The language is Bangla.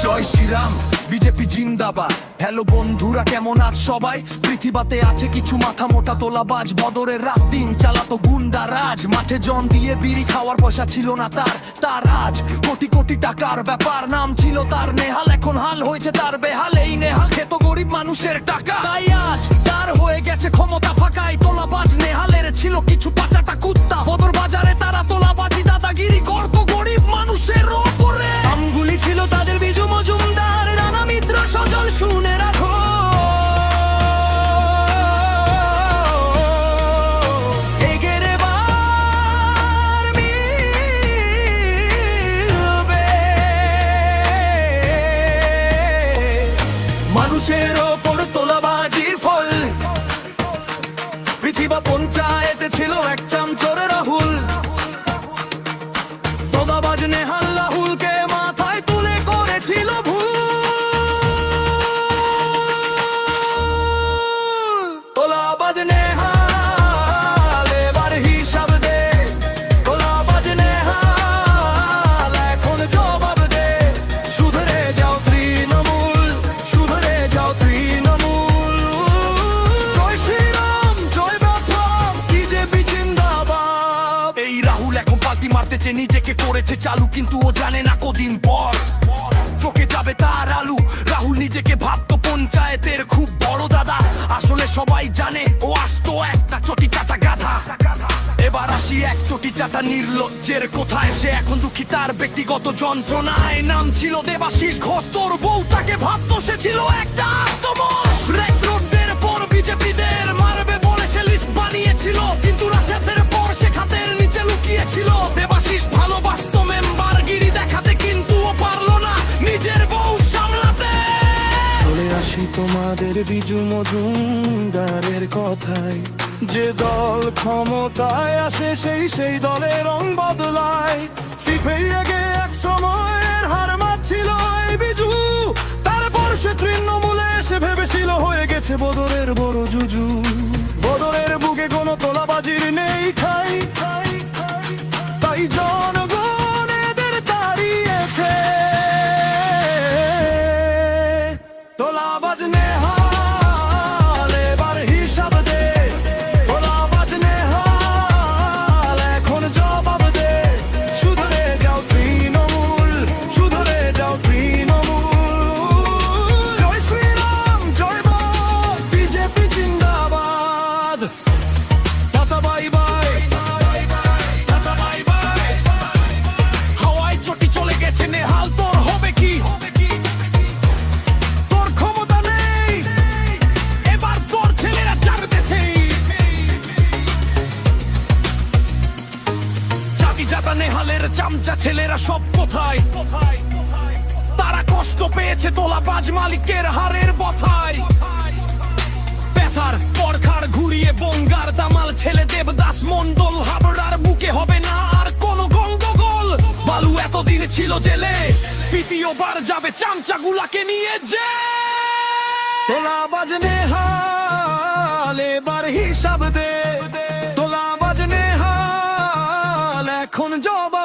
জয় শ্রীরাম, বিজেপি জিন্দাবাদ। হ্যালো বন্ধুরা, কেমন আছ সবাই? পৃথিবীতে আছে কিছু মাথা মোটা তোলাবাজ, বদরের রাত দিন চালাতো গুন্ডা রাজ। মাঠে জন দিয়ে বিড়ি খাওয়ার পয়সা ছিল না তার আজ কোটি কোটি টাকার ব্যাপার। নাম ছিল তার নেহাল, এখন হাল হয়েছে তার বেহাল। এই নেহাল খেত গরিব মানুষের টাকা, তাই আজ তার হয়ে গেছে ক্ষমতা ফাঁকায়। তোলাবাজ নেহালের ছিল কিছু পাচাটা কুত্তা, বদর বাজারে তারা তোলাবাজি দাদাগিরি করত গরিব মানুষের ওপরে। আমগুলি ছিল তাদের বিজু মজুমদার, রানা মিত্র সজল শুনে রাখো। মানুষের ওপর তোলাবাজির ফল, পৃথিবী পঞ্চায়েতে ছিল এক চামচোর রাহুল। তোলাবাজ নেহাল রাহুলকে মাথায় তুলে করেছিল ভুল। তোলাবাজ নেহাল এবার হিসাব দে, তোলাবাজ নেহাল এখন জবাব দে। শুধরে যাও তৃণমূল, শুধরে যাও তৃণমূল। জয় শ্রীরাম, জয় বাবা, বিজেপি জিন্দাবাদ। এই রাহুল এখন পাল্টি মারতেছে, নিজেকে করেছে চালু, কিন্তু ও জানে না কদিন পর চোখে যাবে তার আলু। রাহুল নিজেকে ভাবতো পঞ্চায়েতের খুব বড় দাদা, আসলে সবাই জানে ও আসতো একটা চটি চাটা গাধা। এবার আসি এক চটি চাটা নির্লজ্জের কোথায়, সে এখন দুঃখী তার ব্যক্তিগত যন্ত্রণায়। নাম ছিল দেবাশিস ঘোষ, তোর বউ তাকে ভাবতো সে ছিল একটা আস্তমস। রেড রোডের পর বিজেপিদের মারবে বলে সে লিস্ট বানিয়েছিল, কিন্তু রাতের পর সে খাতের নিচে লুকিয়েছিল। দেবাশিস ভালোবাসতো মেম্বারগিরি দেখাতে, কিন্তু ও পারলো না নিজের বউ সামলাতে। চলে আসি তোমাদের বিজু মজুমদারের কথায়, যে দল ক্ষমতায় আসে সেই দলের রং বদলায়। সিপিআইকে এক সময়ের হার মাছিল এই বিজু, তারপর সে তৃণমূলে এসে ভেবেছিল হয়ে গেছে বদরের বড় জুজু। বদরের বুকে কোনো তোলাবাজির নেই ঠাই, তাই জনগণ এদের তাড়িয়েছে। তোলাবাজ নেহাল এবার হিসাব দে, তোলাবাজ নেহাল এখন জবাব দে। শুধরে যাও তৃণমূল, শুধরে যাও তৃণমূল। জয় শ্রীরাম, জয় বাবা, বিজেপি জিন্দাবাদ। Tata bye bye, tata bye bye. হাওয়ায় চটি চলে গেছে নেহাল, তোর হবে কি? তোর ক্ষমতা নেই, এবার তোর ছেলেরা যার দেখেই। জাতি জাতা নেহালের চামচা ছেলেরা সব কোথায়? তারা কষ্ট পেয়েছে তোলাবাজ মালিকের হারের বথায়। ব্যথার পরখার ঘুরিয়ে বঙ্গার দামাল ছেলে দেবদাস মন্ডল হাবড়ার বুকে হবে না আর কোনো গন্ডগোল। বালু এতদিন ছিল জেলে, দ্বিতীয়বার যাবে চামচাগুলাকে নিয়ে যে। তোলাবাজ নেহাল এবার হিসাব দে, তোলাবাজ নেহাল এখন জবাব